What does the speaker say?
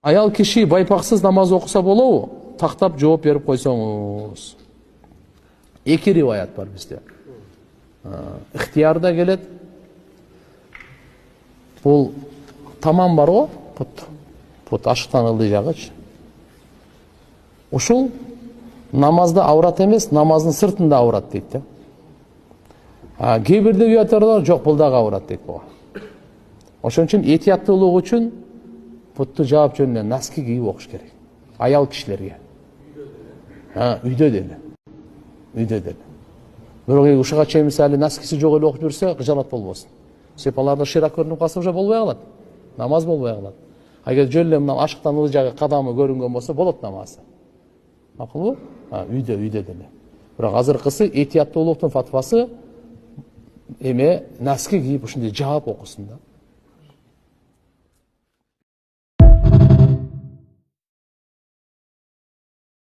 Аял киши байпақсыз намаз оқыса болобу? Тақтап жооп берип койсоңуз. Эки риваят бар бизде. Ихтиярда келет. Бул тамам бар го, пут ашыктан ылдый жагыч. Ушул намазда аврат эмес, намаздын сыртында аврат дейт да. Кээ бир девиаторлор жок, бул дагы аврат дейт буга. Ошон үчүн этияттуулук үчүн путту жаап жөнүнө носки кийип окуш керек. Аял кишилерге. Үйдө деле. Бирок ушуга чейин мисалы носкиси жок эле окуп жүрсө, кыжалат болбосун. Сепаларда ширак көрүнүп калса уже болбой калат. Намаз болбой калат. Эгер жөн эле мына ашыктан ылдый жагы кадамы көрүнгөн болсо болот намазы. Макулбу? Үйдө деле. Бирок азыркысы этияттуулуктун фатвасы эме носки кийип ушундай жаап окусун да.